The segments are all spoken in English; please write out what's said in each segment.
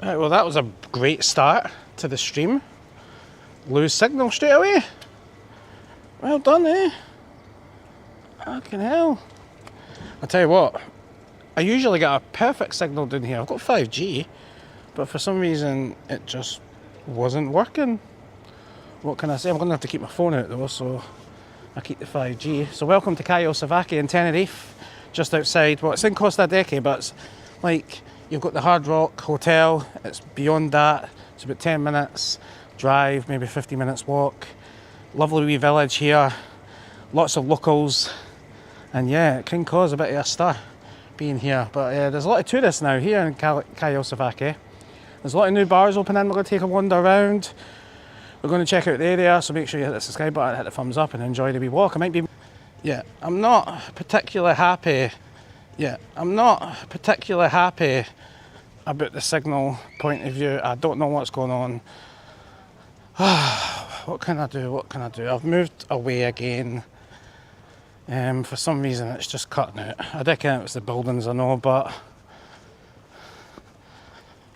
Right, well, that was a great start to the stream. Lose signal straight away. Well done, eh? Fucking hell. I'll tell you what, I usually get a perfect signal down here. I've got 5G, but for some reason it just wasn't working. What can I say? I'm going to have to keep my phone out though, so I keep the 5G. So welcome to Callao Salvaje in Tenerife, just outside, well, it's in Costa Deque, but it's like, you've got the Hard Rock Hotel, it's beyond that, it's about 10 minutes drive, maybe 50 minutes walk. Lovely wee village here, lots of locals, and yeah, it can cause a bit of a stir being here. But there's a lot of tourists now here in Callao Salvaje. There's a lot of new bars opening. We're going to take a wander around. We're going to check out the area, so make sure you hit the subscribe button, hit the thumbs up, and enjoy the wee walk. I'm not particularly happy. I'm not particularly happy about the signal point of view. I don't know what's going on. What can I do? I've moved away again. For some reason it's just cutting out. I reckon it was the buildings, I know, but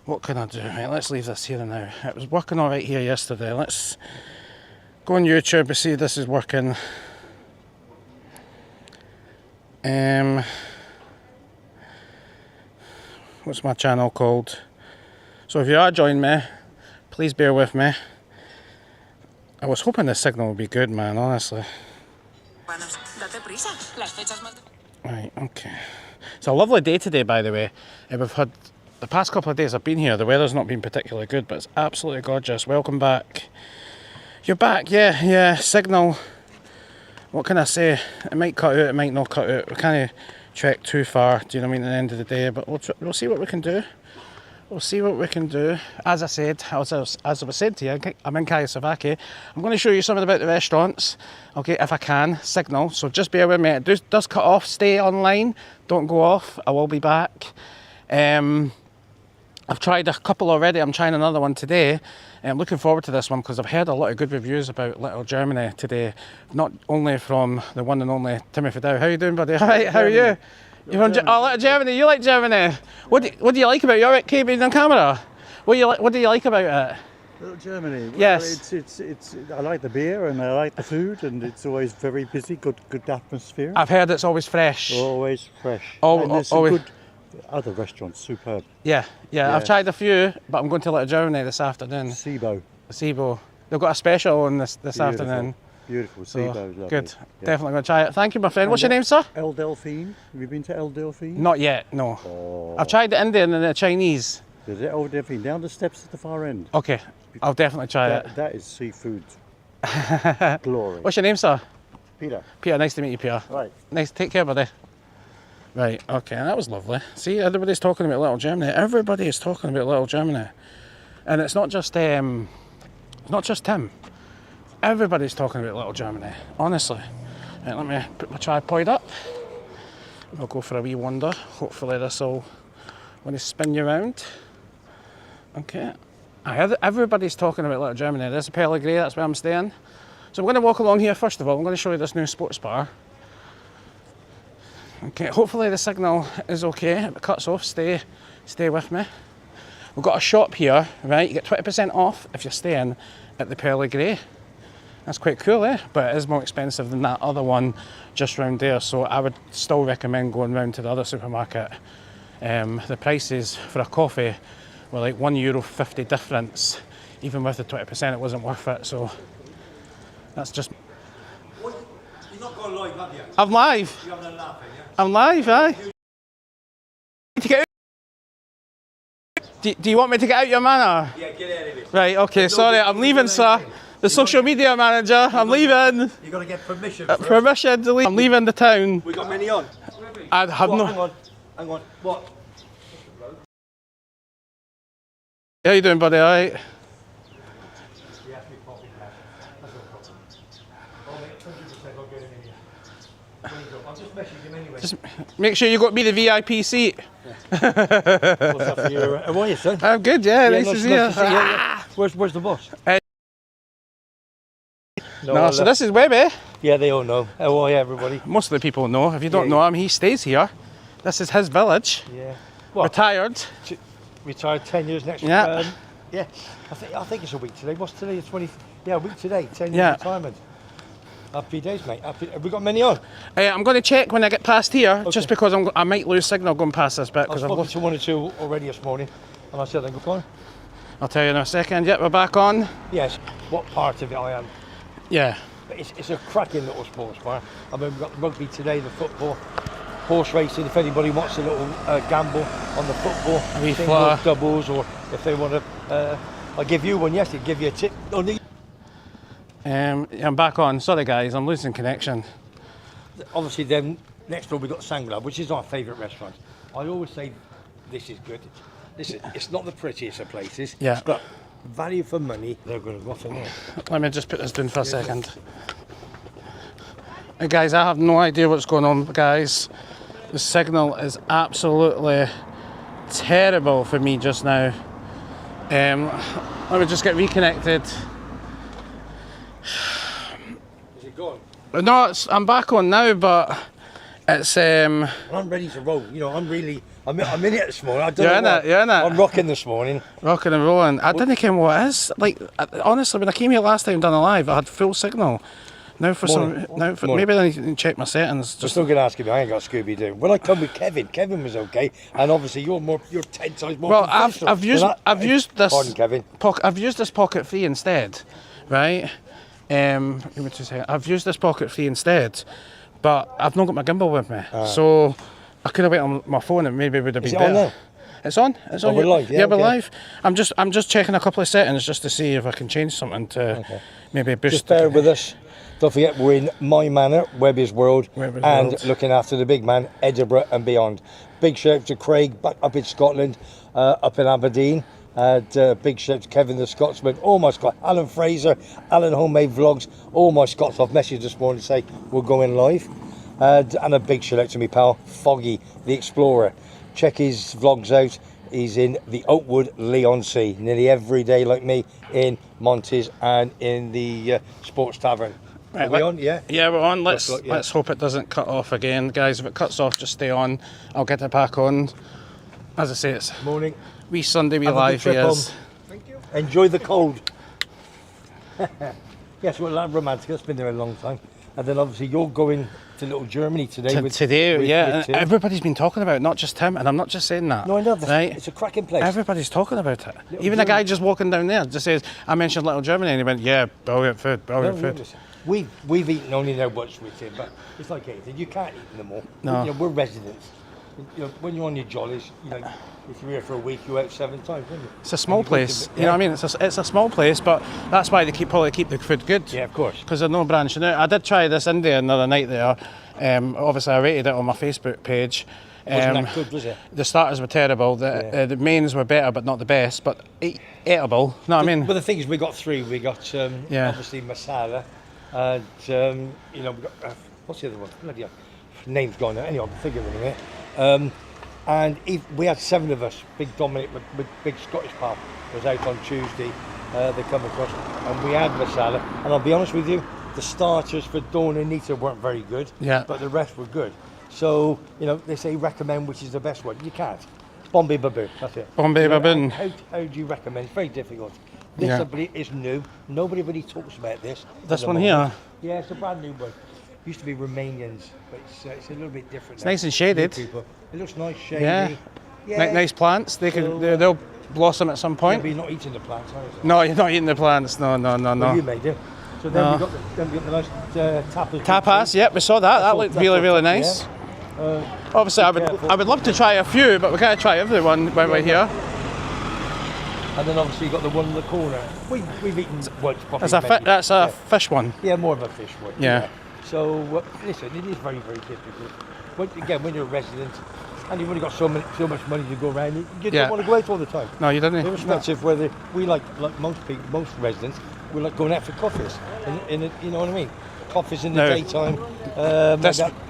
what can I do? Right, let's leave this here now. It was working alright here yesterday. Let's go on YouTube and see if this is working. What's my channel called? So if you are joining me, please bear with me. I was hoping the signal would be good, man, honestly. Right, okay. It's a lovely day today, by the way. We've had, the past couple of days I've been here, the weather's not been particularly good, but it's absolutely gorgeous. Welcome back. You're back, yeah, signal. What can I say? It might cut out, it might not cut out. We can't trek too far, do you know what I mean, at the end of the day, but we'll see what we can do. We'll see what we can do. As I said, as I was saying to you, I'm in Callao Salvaje. I'm going to show you something about the restaurants, okay, if I can, signal, so just bear with me. It does cut off, stay online, don't go off, I will be back. I've tried a couple already, I'm trying another one today. I'm looking forward to this one because I've heard a lot of good reviews about Little Germany today, not only from the one and only Timothy Dow. How are you doing, buddy? Hi, how are you? You're from Little Germany, you like Germany? What do you like about it? You're at KB on camera. What do you like about it? Little Germany. Well, yes. It's. I like the beer and I like the food, and it's always very busy. Good atmosphere. I've heard it's always fresh. Always fresh. And there's some good other restaurants. Superb. Yeah. I've tried a few, but I'm going to Little Germany this afternoon. Sibo. They've got a special on this afternoon. Beautiful. Sibo. Good. Yeah. Definitely going to try it. Thank you, my friend. What's your name, sir? El Delphine. Have you been to El Delphine? Not yet. No. Oh. I've tried the Indian and the Chinese. There's El Delphine down the steps at the far end. Okay. I'll definitely try it. That is seafood glory. What's your name, sir? Peter. Peter, nice to meet you, Peter. Right. Nice. Take care, buddy. Right, okay, that was lovely. See, everybody's talking about Little Germany. Everybody is talking about Little Germany. And it's not just Tim. Everybody's talking about Little Germany, honestly. Right, let me put my tripod up. We'll go for a wee wander. Hopefully this will want to spin you around. Okay. Everybody's talking about Little Germany. There's a Pearly Grey, that's where I'm staying. So I'm going to walk along here first of all. I'm going to show you this new sports bar. Okay, hopefully the signal is okay. If it cuts off, stay with me. We've got a shop here, right? You get 20% off if you're staying at the Pearly Grey. That's quite cool, eh? But it is more expensive than that other one just round there, so I would still recommend going round to the other supermarket. The prices for a coffee were like €1.50 difference. Even with the 20%, it wasn't worth it, so that's just... You're not going live, have you? I'm live. You're having a laugh, yeah? I'm live, aye. Do you want me to get out your manor? Yeah, get out of it. Right, okay, sorry, I'm leaving, sir. The social media manager, I'm leaving. You've got to get permission. Permission to leave. I'm leaving the town. We got many on. I have no... Hang on. What? How you doing, buddy, alright? I'll just message him anyway. Just make sure you got me the VIP seat. What's up for you? How are you, son? I'm good, yeah, nice to see you. Where's the boss? No, so this is Webby. Yeah, they all know. How are you, everybody? Most of the people know. If you don't know him, he stays here. This is his village. Yeah. What? Retired. retired 10 years next week. Yeah. Yeah, I think it's a week today. What's today? The 20th? Yeah, a week today. 10 years Yeah. retirement. Happy days, mate. Have we got many on? I'm going to check when I get past here, just because I might lose signal going past this bit. I've Because spoken to 1 or 2 already this morning, and I said I go on. I'll tell you in a second. Yep, we're back on. Yes, what part of it I am. Yeah. But it's a cracking little sports bar. I mean, we've got the rugby today, the football, horse racing. If anybody wants a little gamble on the football, singles, doubles, or if they want to, I'll give you one. Yes, I'll give you a tip. I'm back on. Sorry guys, I'm losing connection. Obviously, then next door we got Sangla, which is our favourite restaurant. I always say this is good. It's not the prettiest of places. Yeah. But value for money, they're going to go off in there. Let me just put this down for a second. Hey guys, I have no idea what's going on, guys. The signal is absolutely terrible for me just now. Let me just get reconnected. Is it gone? No, I'm back on now, but it's I'm ready to roll. You know, I'm in it this morning. I don't You're know in it, you're in it. I'm rocking this morning. rocking and rolling. I didn't care what it is. Like honestly, when I came here last time done a live, I had full signal. Now for maybe I need to check my settings. I'm Just still going to ask you, I ain't got Scooby Doo. When I come with Kevin was okay, and obviously you're 10 times more. well, professional. I've used this. Pardon, Kevin. I've used this Pocket 3 instead, right? Give me 2 seconds. I've used this Pocket 3 instead, but I've not got my gimbal with me, so I could have went on my phone and maybe it would have been better. On now? It's on. It's on. We're live. Yeah, we're okay. live. I'm just checking a couple of settings just to see if I can change something to maybe boost. Just bear with us. Don't forget, we're in My Manor, Webby's World, looking after the big man, Edinburgh and Beyond. Big shout out to Craig, back up in Scotland, up in Aberdeen. Big shout out to Kevin the Scotsman, all my Scots, Alan Fraser, Alan Homemade Vlogs, all my Scots. I've messaged this morning to say we're going live. And a big shout out to me pal, Foggy, the Explorer. Check his vlogs out. He's in the Oakwood Leigh-on-Sea, nearly every day like me, in Monty's and in the Sports Tavern. Are we on? Yeah? Yeah, we're on. Let's yeah. hope it doesn't cut off again. Guys, if it cuts off, just stay on. I'll get it back on. As I say, it's Morning. wee Sunday, wee Have a live good trip here. home. Thank you. Enjoy the cold. Yes, well, that romantic. That's been there a long time. And then obviously you're going to little Germany today. With Tim. Everybody's been talking about it, not just Tim, and I'm not just saying that. No, I know. Right? It's a cracking place. Everybody's talking about it. Little Even a guy just walking down there just says, I mentioned Little Germany, and he went, yeah, brilliant food, brilliant food. Listen, we've eaten only now once with him, but it's like anything. You can't eat them all. No. You know, we're residents. You know, when you're on your jollies, you know, if you're here for a week, you're out 7 times, aren't you? It's a small place, you know what I mean? It's a small place, but that's why they probably keep the food good. Yeah, of course. Because they're no branching out. I did try this Indian the other night there. Obviously, I rated it on my Facebook page. Wasn't that good, was it? The starters were terrible. The mains were better, but not the best. But eatable. Know what I mean? But the thing is, we got 3. We got obviously masala, and you know, we got what's the other one? Bloody hell. Name's gone now. Anyway, I'll figure it in a minute. And we had 7 of us. Big Dominic, with big Scottish pal, was out on Tuesday. They come across, and we had masala. And I'll be honest with you, the starters for Dawn and Nita weren't very good. Yeah. But the rest were good. So you know, they say recommend which is the best one. You can't. Bombay Baboon. That's it. Bombay You know, Baboon. How do you recommend? It's very difficult. This Yeah. I believe is new. Nobody really talks about this. This at the one moment. here? Yeah, it's a brand new one. Used to be Romanians, but it's a little bit different. It's now. nice and shaded. New people. It looks nice, shady. Yeah. Yeah. Nice plants. They'll blossom at some Yeah, point. but you're not eating the plants, are you? No, you're not eating the plants. No. Well, you made it. So then we got the nice tapas. Tapas, yep, we saw that. That looked really, really nice. Yeah. Obviously, I careful. would love to try a few, but we can't try everyone when we're here. And then obviously you got the one in the corner. We've eaten once. That's a fish one. Yeah, more of a fish one. Yeah. So listen, it is very, very difficult. When you're a resident and you've only got so much money to go around, you don't want to go out all the time. No, you didn't. Irrespective of whether we like most people, most residents, we like going out for coffees. You know what I mean? Coffees in the daytime,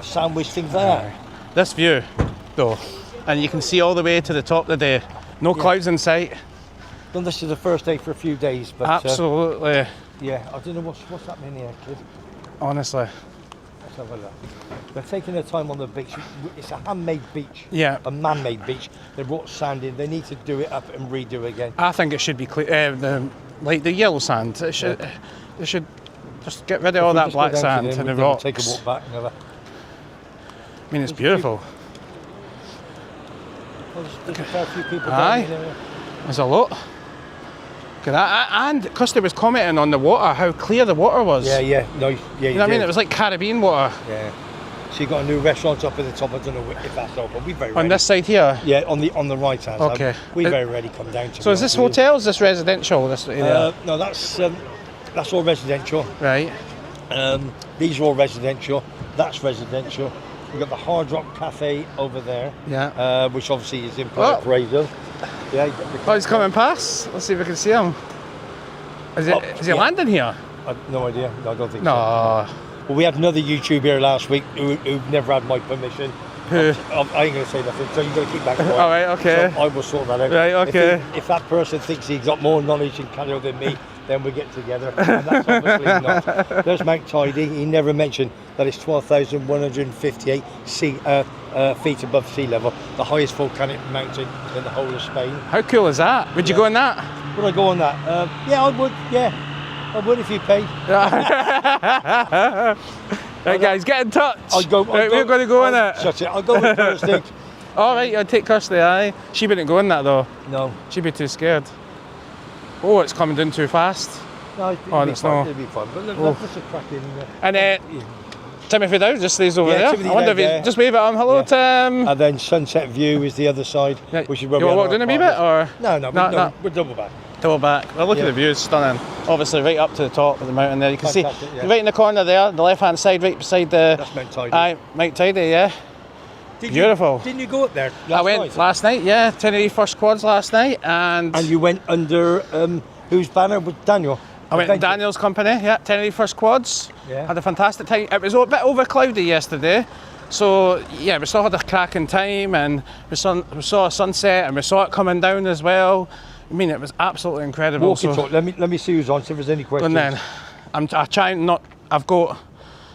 sandwich, things like that. This view, though, and you can see all the way to the top of the day. No clouds in sight. Done this is the first day for a few days, but absolutely. Yeah, I don't know what's happening here, kid. Honestly. Let's have a look. They're taking their time on the beach. It's a handmade beach. Yeah. A man-made beach. They brought sand in. They need to do it up and redo again. I think it should be like the yellow sand. They should just get rid of all that black sand and the rocks. Take a walk back. Never. I mean, it's beautiful. There's a fair few people Aye. down there. There's a lot. Look at that. And Kirsty was commenting on the water, how clear the water was. Yeah. No, yeah. You know what I mean? It was like Caribbean water. Yeah. So you got a new restaurant up at the top. I don't know if that's open. We very On rarely. this side here? Yeah, on the right hand side. Okay. We very rarely come down to. So is this hotel? Is this residential? This area? No, that's all residential. Right. These are all residential. That's residential. We've got the Hard Rock Cafe over there. Yeah. Which obviously is in Oh. Paraiso. Yeah. Oh, he's coming past. Let's see if we can see him. Is he yeah. landing here? I've no idea. No, I don't think so. No. Well, we had another YouTuber here last week who never had my permission. Who? I ain't going to say nothing, so you've got to keep that quiet. All right, okay. So I will sort that out. Right, okay. If that person thinks he's got more knowledge in Callao than me, then we get together. And that's obviously not. There's Mount Tidy. He never mentioned that it's 12,158 feet above sea level, the highest volcanic mountain in the whole of Spain. How cool is that? Would you go on that? Would I go on that? Yeah, I would. Yeah, I would if you paid. Right, guys, get in touch. I'd go. Right, we're going to go on it. Shut it. I'll go with Thursday. All right, I'd take Kirsty, aye. She wouldn't go in that though. No. She'd be too scared. Oh, it's coming down too fast. No, Oh, it's not. It'll be fun. But look, Oh. that's a cracking. And Timothy Dow just stays over Yeah, there. Timothy I wonder Dow if he there. just wave at him. Hello, Yeah. Tim. And then Sunset View is the other side, Yeah. which is You where we want to had walk down a our wee bit, parties. or No, No. we're double back. double back? Well, look Yeah. at the view, it's stunning. Obviously, right up to the top of the mountain there. You can Fantastic, see yeah. right in the corner there, the left-hand side, right beside the. That's Mount Tidy. Aye, Mount Tidy, yeah. Beautiful. Didn't you go up there? I went last night, yeah. Tenerife first quads last night, and And you went under whose banner? With Daniel. I went in Adventure. Daniel's company, yeah, Tenerife First Quads. Yeah. Had a fantastic time. It was a bit over cloudy yesterday, so yeah, we still had a cracking time, and we saw a sunset, and we saw it coming down as well. I mean, it was absolutely incredible. Walk it So, talk. Let me see who's on. See if there's any questions. and then I trying not. I've got.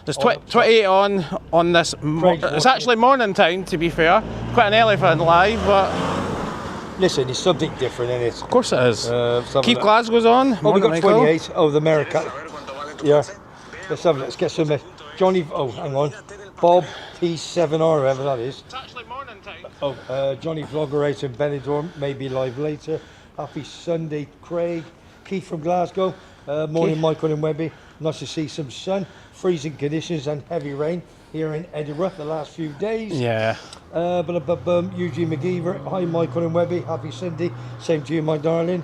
There's 28 on this. It's actually morning time, to be fair. Quite an early for live, but Listen, it's something different, isn't it? of course it is. Some Keith of that- Glasgow's on. Oh, we Morning, got Michael. 28. Oh, the America. Yeah. Let's have a let's get some. Johnny. Oh, hang on. Bob T7R, whoever that is. It's actually morning time. Oh, Johnny Vlogger out in Benidorm, maybe live later. Happy Sunday, Craig. Keith from Glasgow. Morning, Keith. Michael and Webby. Nice to see some sun. Freezing conditions and heavy rain here in Edinburgh the last few days. Yeah. Eugene McGeever. Hi, Michael and Webby. Happy Sunday. Same to you, my darling.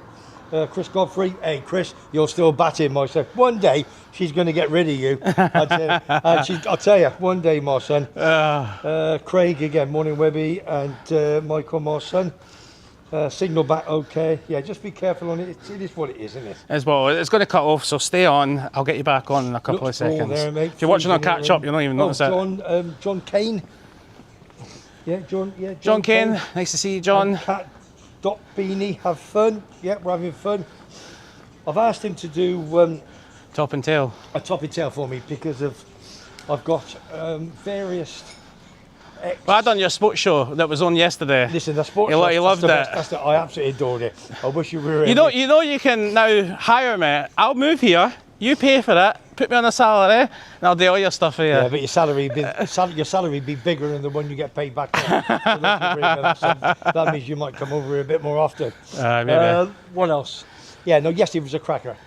Chris Godfrey. Hey, Chris, you're still batting myself. One day she's going to get rid of you. I'll tell you, one day, my son. Craig again. Morning, Webby, and Michael, my son. Signal back okay. Yeah, just be careful on it. It is what it is, isn't it? As well, it's going to cut off, so stay on. I'll get you back on in a couple Looks of cool seconds. there, mate. If you're watching on Freezing catch up, you'll not even notice it. John Kane. Yeah, John. Yeah, John Kane, nice to see you, John. Cat Dot Beanie, have fun. Yeah, we're having fun. I've asked him to do Top and tail. a top and tail for me because I've got various. Well, I done your sports show that was on yesterday. Listen, the sports. He loved it. I absolutely adored it. I wish you were. You know, you can now hire me. I'll move here. You pay for it. Put me on a salary, and I'll do all your stuff here. Yeah, but your salary be bigger than the one you get paid back. So that means you might come over here a bit more often. Maybe. What else? Yeah, no, yesterday was a cracker.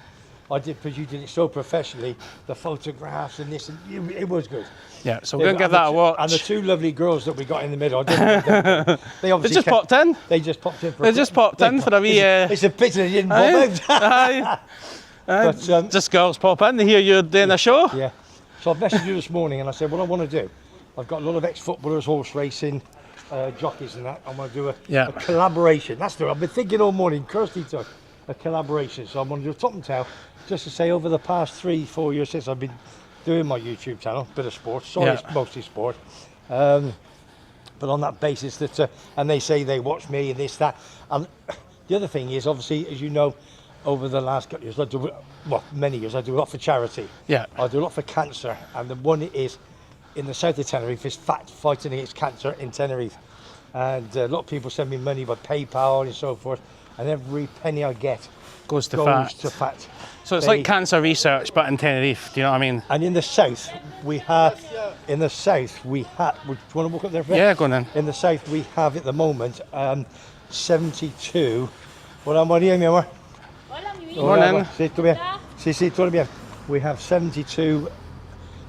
I did because you did it so professionally. The photographs and this, and it was good. Yeah, so we're going to give that a watch. And the two lovely girls that we got in the middle, I didn't know them. They obviously just popped in. They just popped in. They just popped in for a wee. It's a pity they didn't pop out. Aye. But, just girls pop in. They hear you're doing a show. Yeah. So I messaged you this morning and I said, what I want to do, I've got a lot of ex-footballers, horse racing, jockeys and that. I want to do a collaboration. That's the. I've been thinking all morning. Kirsty took a collaboration. So I'm going to do a top and tail, just to say over the past 3-4 years since I've been doing my YouTube channel, bit of sport. Sorry, it's mostly sport. But on that basis that, and they say they watch me and this, that. And the other thing is, obviously, as you know, over the last couple of years, many years, I do a lot for charity. Yeah. I do a lot for cancer, and the one is in the south of Tenerife is fighting against cancer in Tenerife. And a lot of people send me money by PayPal and so forth, and every penny I get goes to fat. So it's like cancer research, but in Tenerife. Do you know what I mean? And in the south, we have. Do you want to walk up there? Fred? Yeah, go on then. In the south, we have at the moment 72. Hola, María, mi amor. Hola, mi vida. Morning. Sí, tú bien. Sí, todo bien. We have 72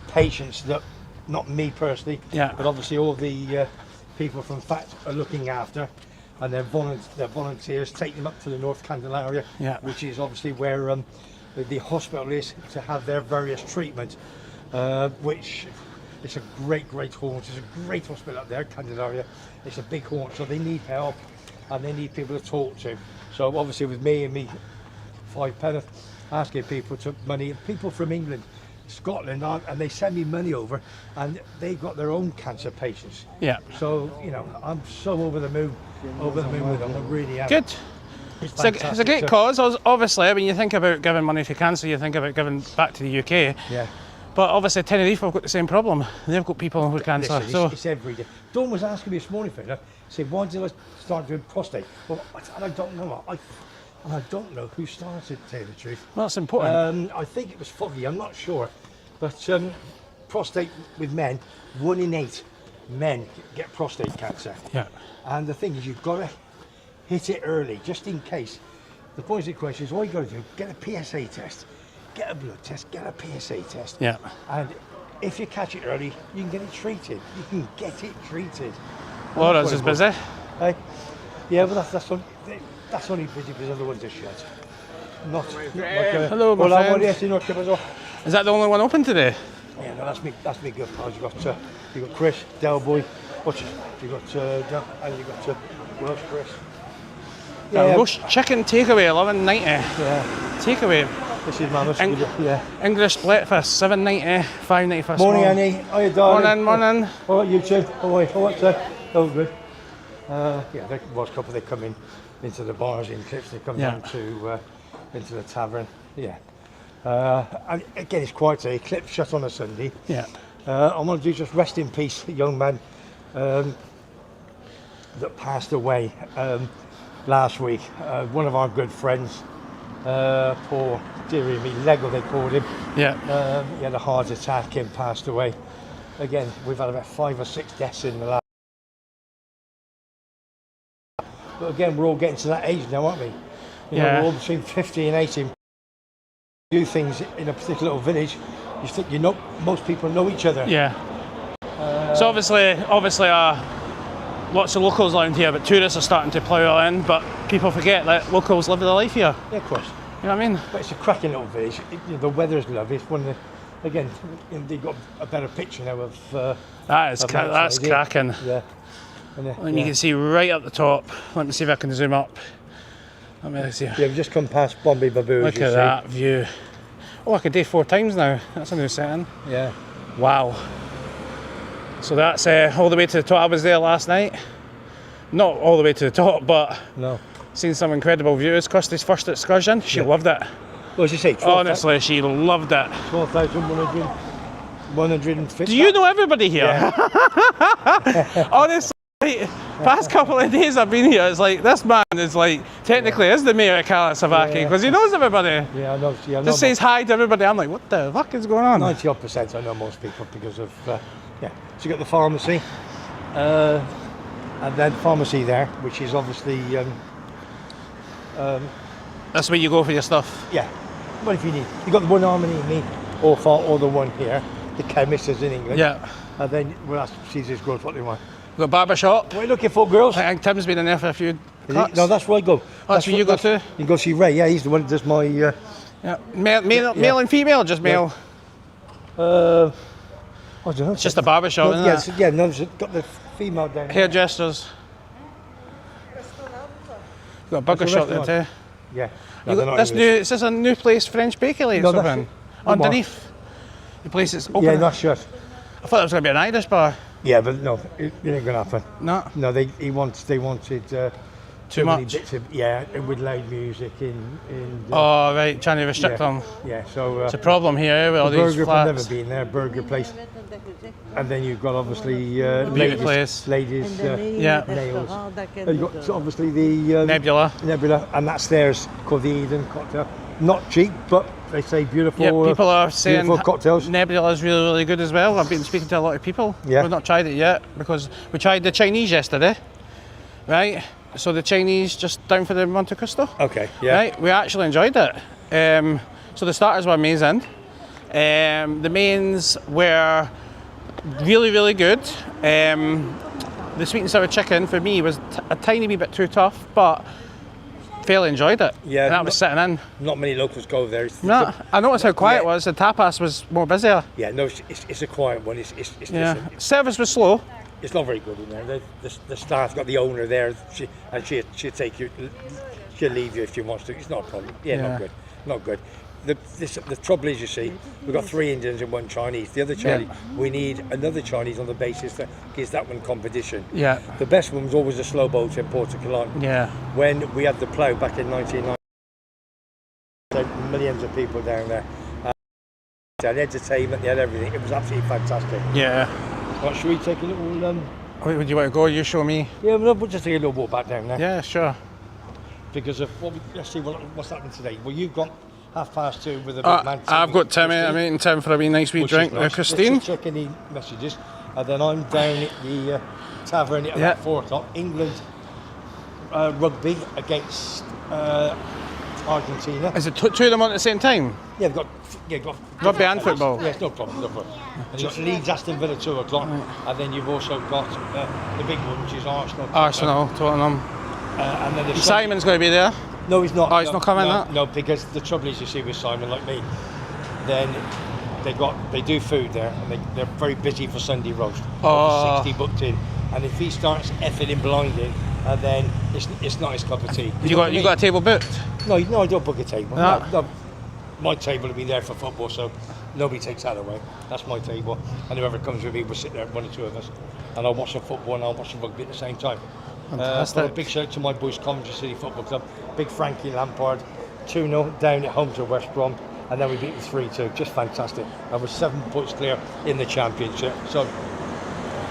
patients that, not me personally, Yeah. but obviously all the people from FAT are looking after, and they're volunteers take them up to the North Candelaria, Yeah. which is obviously where the hospital is to have their various treatment, which it's a great haunt. It's a great hospital up there, Candelaria. It's a big haunt, so they need help and they need people to talk to. So obviously with me 5 pence asking people to money, people from England, Scotland, and they send me money over, and they've got their own cancer patients. Yeah. So I'm so over the moon with them. I really am. Good. It's a great cause. Obviously, when you think about giving money for cancer, you think about giving back to the UK. Yeah. But obviously, Tenerife have got the same problem. They've got people with cancer. Listen, so it's every day. Dawn was asking me this morning, Fred, said, why did I start doing prostate? Well, and I don't know. I don't know who started, to tell you the truth. well, that's important. I think it was Foggy, I'm not sure. But prostate with men, 1 in 8 men get prostate cancer. Yeah. And the thing is, you've got to hit it early, just in case. The point of the question is, all you got to do, get a PSA test, get a blood test, get a PSA test. Yeah. And if you catch it early, you can get it treated. You can get it treated. Laura's is busy. Hey? Yeah, but that's only busy because other ones are shut. Not like Hello, my friend. Is that the only one open today? Yeah, no, that's me good pals. You got Chris, Del Boy, you got Del, and you got Welsh Chris. Yeah, roast chicken takeaway, $11.90. Yeah. Takeaway. This is Mama's. Yeah. English breakfast, $7.90, $5.90 small. Morning, Annie. How you darling? Morning. All right, you two. How are you? What's that? Oh, good. Yeah, there was a couple. They come into the bars in Clips. They come down to into the tavern. Yeah. And again, it's quiet today. Clips shut on a Sunday. Yeah. I'm going to do just rest in peace, a young man that passed away last week. One of our good friends, poor dearie me, Lego they called him. Yeah. He had a heart attack and passed away. Again, we've had about 5 or 6 deaths in the last. But again, we're all getting to that age now, aren't we? You know, we're all between 50 and 80. Do things in a particular little village. You think most people know each other. Yeah. So obviously, lots of locals around here, but tourists are starting to plough in. But people forget that locals live their life here. Yeah, of course. You know what I mean? But it's a cracking little village. The weather's lovely. It's one of the, again, they've got a better picture now of. That's cracking. Yeah. And you can see right up the top. Let me see if I can zoom up. Let me see. Yeah, we've just come past Bombay Babu. Look at that view. Oh, I could do 4 times now. That's a new setting. Yeah. Wow. So that's all the way to the top. I was there last night. Not all the way to the top, but seen some incredible views. Kirsty's first excursion. She loved it. What did you say? Honestly, she loved it. 12,150. Do you know everybody here? Yeah. Honestly, past couple of days I've been here, it's like this man is like technically is the mayor of Callao Salvaje because he knows everybody. Yeah, I know. Just says hi to everybody. I'm like, what the fuck is going on? 90% I know most people because of So you got the pharmacy, and then pharmacy there, which is obviously that's where you go for your stuff. Yeah. What if you need? You got the one Harmony in me, or the one here. The chemist is in England. Yeah. And then we'll ask Caesar's girls what they want. The barber shop. What are you looking for, girls? I think Tim's been in there for a few cuts. No, that's where I go. Oh, that's where you go to? You can go see Ray. Yeah, he's the one that does my. Yeah. Male and female, just male. I don't know. It's just a barber shop, isn't it? No, it's got the female down there. Hairdressers. Got a burger shop there too. Yeah. Is this a new place, French bakery? No, open underneath. The place is open. Yeah, not shut. I thought it was going to be an Irish bar. Yeah, but no, it ain't gonna happen. No. No, they wanted Too many much. bits of, and with loud music in Oh right, trying to restrict them. Yeah, so It's a problem here with all the these burger, flats. I've never been there, burger place. And then you've got obviously Beauty place. ladies Yeah. nails. And you've got obviously the Nebula. and that's theirs called the Eden cocktail. Not cheap, but they say beautiful. Yeah, people are saying beautiful cocktails. Nebula is really, really good as well. I've been speaking to a lot of people. Yeah. We've not tried it yet because we tried the Chinese yesterday, right? So the Chinese just down for the Monte Cristo. Okay, yeah. Right, we actually enjoyed it. So the starters were amazing. The mains were really, really good. The sweet and sour chicken for me was a tiny wee bit too tough, but fairly enjoyed it. Yeah, and that was sitting in. Not many locals go there. No, I noticed how quiet it Yeah. was. The tapas was more busier. Yeah, no, it's a quiet one. It's Yeah, listen, service was slow. it's not very good in there. The staff got the owner there, she'll take you, she'll leave you if she wants to. It's not a problem. Yeah, Yeah. not good, not good. The trouble is, you see, we've got 3 Indians and 1 Chinese. The other Chinese, we need another Chinese on the basis that gives that one competition. Yeah, The best one was always a slow boat in Porto Colon. yeah, When we had the plough back in 1990, millions of people down there. They had entertainment, they had everything. It was absolutely fantastic. yeah. Right, should we take a little? Where would you want to go? You show me. Yeah, we'll just take a little walk back down there. Yeah, sure. Because of let's see what's happening today. Well, you've got 2:30 with a big man. I've got Timmy. I'm eating Tim for a wee nice wee which is drink. nice. Christine. Let's just check any messages, and then I'm down at the tavern at about 4 o'clock. England rugby against Argentina. Is it two of them on at the same time? Yeah, we've got Rugby and football. Yeah, it's no problem. No problem. And you've got Leeds, Aston Villa 2 o'clock, and then you've also got the big one, which is Arsenal. Arsenal, Tottenham. And then there's Simon's going to be there. No, he's not. Oh, he's not coming, No, that? no, because the trouble is, you see, with Simon, like me, then they do food there, and they're very busy for Sunday roast. Oh. Over 60 booked in, and if he starts effing and blinding, then it's not his cup of tea. You got a table booked? No, I don't book a table. No. No, my table will be there for football, so nobody takes that away. That's my table, and whoever comes with me will sit there, 1 or 2 of us, and I'll watch the football and I'll watch the rugby at the same time. Fantastic. A big shout out to my boys, Coventry City Football Club, big Frankie Lampard, 2-0 down at home to West Brom, and then we beat them 3-2. Just fantastic. I was 7 points clear in the championship, so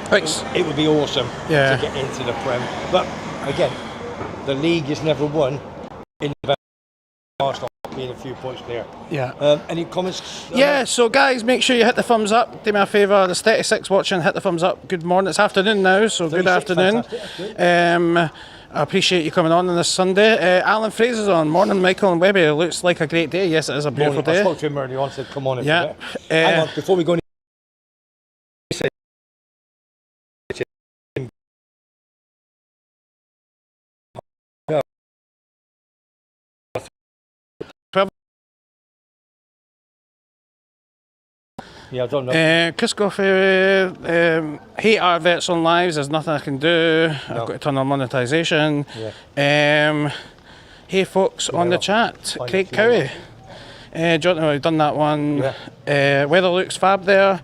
Thanks. it would be awesome Yeah. to get into the Prem. But again, the league is never won in Arsenal being a few points clear. Yeah. Any comments? Yeah, so guys, make sure you hit the thumbs up. Do me a favour, there's 36 watching, hit the thumbs up. Good morning, it's afternoon now, so good 36, afternoon. fantastic, I appreciate you coming on this Sunday. Alan Fraser's on. Morning, Michael and Webby. It looks like a great day. Yes, it is a beautiful I day. spoke to him earlier on, said come on. Yeah. Hang on, before we go any Yeah, I don't know. Chris Goffey, hate adverts on lives, there's nothing I can do. I've got to turn on monetisation. Yeah. Hey folks on the chat, Craig Cowie. Jonathan, we've done that one. Yeah. Weather looks fab there.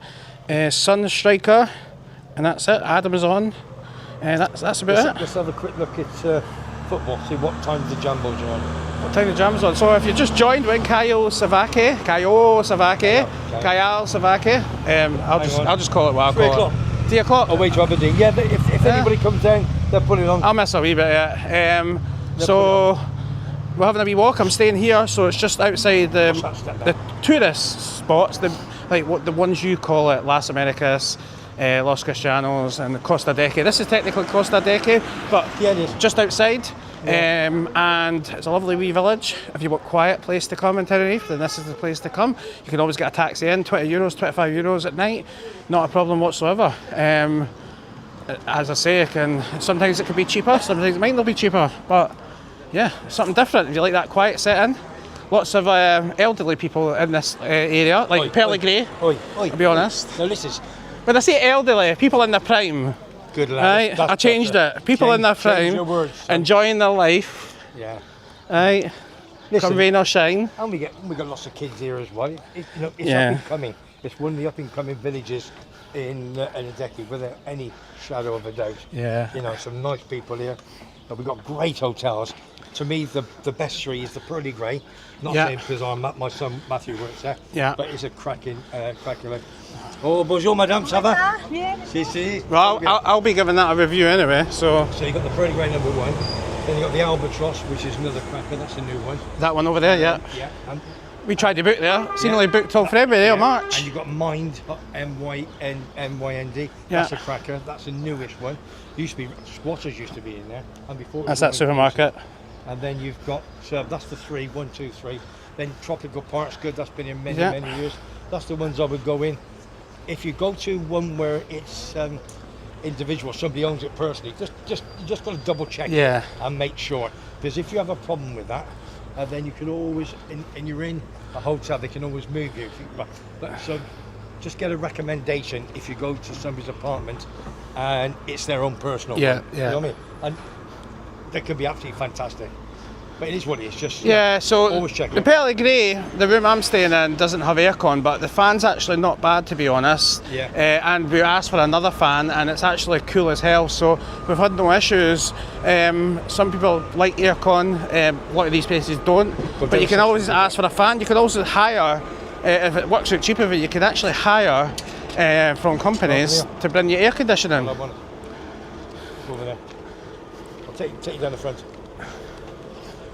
Sun Striker, and that's it. Adam's on. That's about it. Let's have a quick look at football, see what time the Jambos are on. What time the jam's on? So if you just joined, we're in Callao Salvaje. Callao Salvaje. I'll just call it what I 3 call o'clock. it. 3 o'clock. Away to Aberdeen. Yeah, but if anybody comes down, they're putting on. I'll miss a wee bit, yeah. So we're having a wee walk. I'm staying here, so it's just outside the tourist spots, the ones you call it, Las Americas, Los Cristianos, and Costa Deque. This is technically Costa Deque, but Yeah, it is. just outside. And it's a lovely wee village. If you want a quiet place to come in Tenerife, then this is the place to come. You can always get a taxi in, €20, €25 at night, not a problem whatsoever. As I say, sometimes it can be cheaper, sometimes it might not be cheaper, but yeah, something different. If you like that quiet setting, lots of elderly people in this area, like Oi, Pearly oi, Grey. Oi, I'll be honest. No, this is When I say elderly, people in their prime. good, lad. Right, I changed it. People in their Change prime, your words, son. enjoying their life. Yeah. Right, Listen, come rain or shine. and we got lots of kids here as well. It's Yeah. up and coming. It's one of the up and coming villages in a decade, without any shadow of a doubt. Yeah. You know, some nice people here. but we've got great hotels. To me, the best three is the Pearly Grey. Not Yeah. saying because my son Matthew works there. Yeah. But it's a cracking. Oh, bonjour, madame, ça va? Si. Well, I'll be giving that a review anyway. So So you've got the Pearly Grey number 1. Then you've got the Albatross, which is another cracker. That's a new one. that one over there, yeah. Yeah. And We tried to book there. Seemingly booked till February or March. And you've got Mind, MYND. That's a cracker. That's a newish one. Used to be Squatters used to be in there, and before it was That's that supermarket. And then you've got that's the 3, 1, 2, 3. Then Tropical Park's good. That's been in many years. That's the ones I would go in. If you go to one where it's individual, somebody owns it personally, you just got to double check it and make sure. Because if you have a problem with that, then you can always, and you're in a hotel, they can always move you. But so just get a recommendation if you go to somebody's apartment and it's their own personal one. You know what I mean? And they can be absolutely fantastic. But it is what it is, just so always check the it. Pearly Grey, the room I'm staying in doesn't have aircon, but the fan's actually not bad, to be honest. And we asked for another fan, and it's actually cool as hell, so we've had no issues. Some people like aircon, a lot of these places don't, but you can always ask for a fan. You can also hire, if it works out cheaper, you can actually hire from companies to bring you air conditioning. Over there. I'll take you down the front.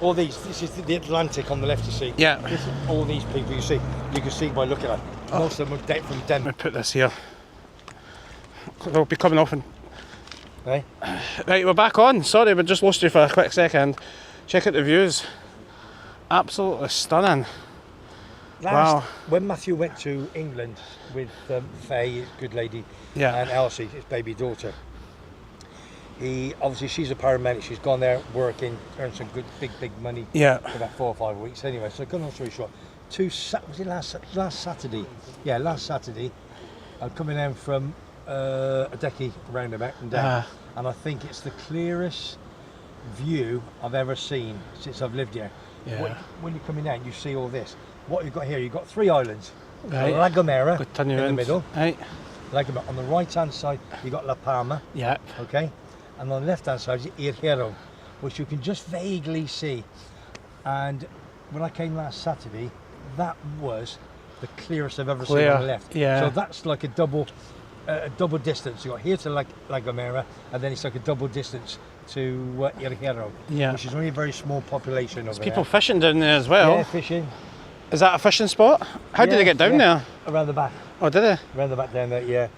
All these, this is the Atlantic on the left, you see. Yeah. All these people you can see by looking at them. Most of them are from Let Denver. me put this here. They'll be coming off. Right, We're back on. Sorry, we just lost you for a quick second. Check out the views. Absolutely stunning. Wow. When Matthew went to England with Faye, his good lady, and Elsie, his baby daughter, obviously she's a paramedic. She's gone there working, earned some good big money for about 4 or 5 weeks. Anyway, so cut a long story short, was it last Saturday? Yeah, last Saturday. I'm coming in from a Decky roundabout and down, and I think it's the clearest view I've ever seen since I've lived here. When you're coming down, you see all this. What you've got here, you've got 3 islands. La Gomera in the middle. Right. La Gomera. On the right hand side, you've got La Palma. Yeah. Okay. And on the left hand side is El Hierro, which you can just vaguely see. And when I came last Saturday, that was the clearest I've ever seen on the left. So that's like a double distance. You got here to La Gomera, and then it's like a double distance to El Hierro, which is only a very small population over there. There's people fishing down there as well. Yeah, fishing. Is that a fishing spot? How did they get down there? Around the back. Oh, did they? Around the back down there, yeah.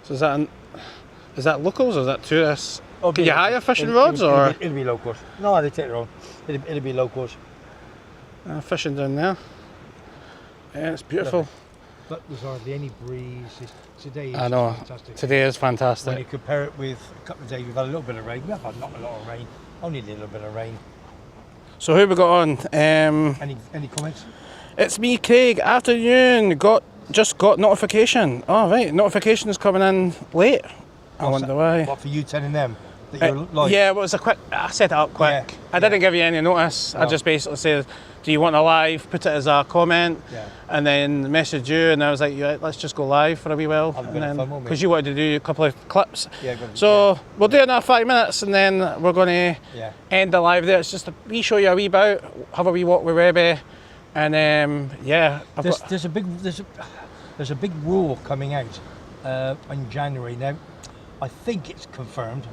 So is that locals or is that tourists? Oh, Can you hire fishing rods or? It'll be locals. No, they take their own. It'll be locals. Fishing down there. Yeah, it's beautiful. But there's hardly any breeze. Today is fantastic. Today is fantastic. When you compare it with a couple of days, we've had a little bit of rain. We have had not a lot of rain, only a little bit of rain. So who we got on? Any comments? It's me, Craig. Afternoon. Just got notification. Oh right, notification's coming in late. I wonder why. What, for you telling them that you're live? Yeah, well, it was a quick. I set it up quick. I didn't give you any notice. I just basically said, "Do you want a live?" Put it as a comment, and then message you. And I was like, "Let's just go live for a wee while." Because you wanted to do a couple of clips. So we'll do another 5 minutes, and then we're going to end the live there. It's just show you a wee bout, have a wee walk with Rebbe, and there's a big rule coming out in January now. I think it's confirmed.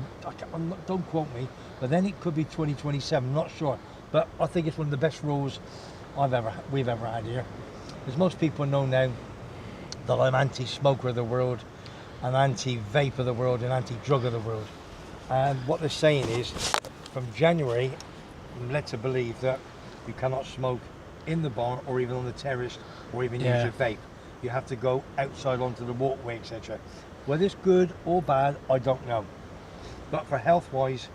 Don't quote me, but then it could be 2027. I'm not sure, but I think it's one of the best rules we've ever had here. As most people know now, that I'm anti-smoker of the world, and anti-vape of the world, and anti-drug of the world. And what they're saying is, from January, I'm led to believe that you cannot smoke in the bar or even on the terrace or even use your vape. You have to go outside onto the walkway, etc. Whether it's good or bad, I don't know. But for health-wise,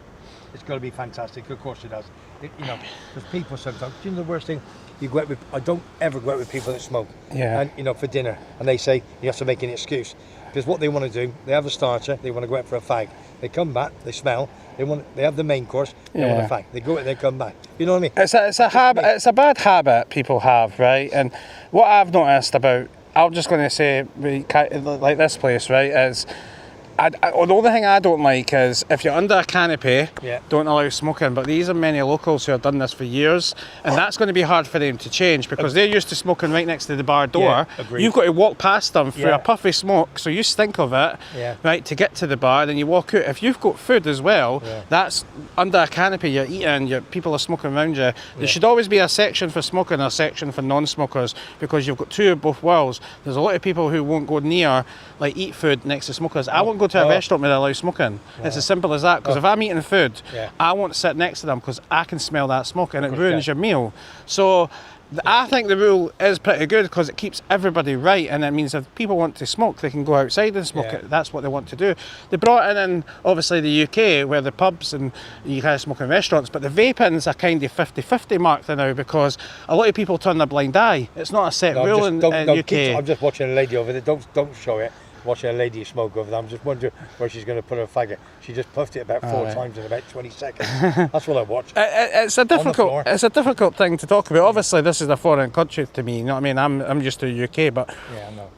it's got to be fantastic. Of course it does. There's people sometimes. You know the worst thing? I don't ever go out with people that smoke. And for dinner, and they say you have to make an excuse because what they want to do, they have a starter, they want to go out for a fag. They come back, they smell, they have the main course, they want a fag. They go out, they come back. You know what I mean? It's a habit. It's a bad habit people have, right? And what I've noticed about, I'm just going to say, like this place, right, is the only thing I don't like is if you're under a canopy, Yeah. don't allow smoking. But these are many locals who have done this for years, and that's going to be hard for them to change because they're used to smoking right next to the bar door. Yeah, agreed. You've got to walk past them through Yeah. a puffy smoke, so you stink of it, Yeah. right, to get to the bar. Then you walk out. If you've got food as well, Yeah. that's under a canopy. You're eating. People are smoking around you. There should always be a section for smoking, a section for non-smokers, because you've got two of both worlds. There's a lot of people who won't go near, like, eat food next to smokers. I won't go to a restaurant where they allow smoking. It's as simple as that. Because if I'm eating food, I won't sit next to them because I can smell that smoke and it ruins your meal. So I think the rule is pretty good because it keeps everybody right, and it means if people want to smoke, they can go outside and smoke it. That's what they want to do. They brought in obviously the UK where the pubs and you kind of smoke in restaurants, but the vaping's a kind of 50-50 mark there now because a lot of people turn a blind eye. It's not a set rule in UK. I'm just watching a lady over there. Don't show it. Watching a lady smoke over there. I'm just wondering where she's going to put her faggot. She just puffed it about four times in about 20 seconds. That's what I watch. It's a difficult thing to talk about. Obviously, this is a foreign country to me. You know what I mean? I'm used to the UK, but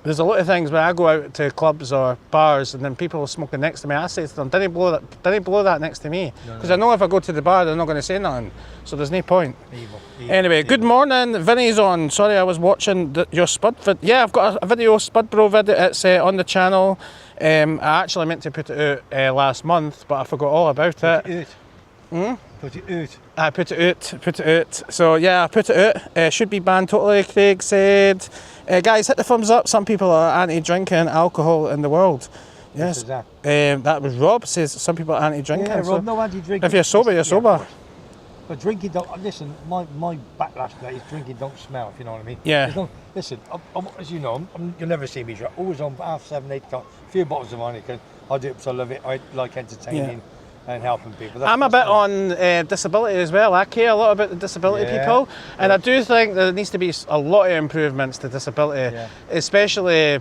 there's a lot of things where I go out to clubs or bars and then people are smoking next to me. I say to them, "Didn't blow that next to me," because I know if I go to the bar, they're not going to say nothing. So there's no point. Anyway, good morning. Vinny's on. Sorry, I was watching your Spud vid. Yeah, I've got a video, Spud Bro video. It's on the channel. I actually meant to put it out last month, but I forgot all about it. Put it out. I put it out. So yeah, I put it out. Should be banned totally, Craig said. Guys, hit the thumbs up. Some people are anti-drinking alcohol in the world. Yes. That was Rob says some people are anti-drinking. Yeah, Rob, no anti-drinking. If you're sober, you're sober. But drinking don't, listen, my backlash to that is drinking don't smell, if you know what I mean. Yeah. Listen, as you know, you'll never see me drunk. Always on 7, 8 o'clock, a few bottles of Heineken. I do it because I love it. I like entertaining and helping people. I'm a bit on disability as well. I care a lot about the disability people, and I do think there needs to be a lot of improvements to disability, especially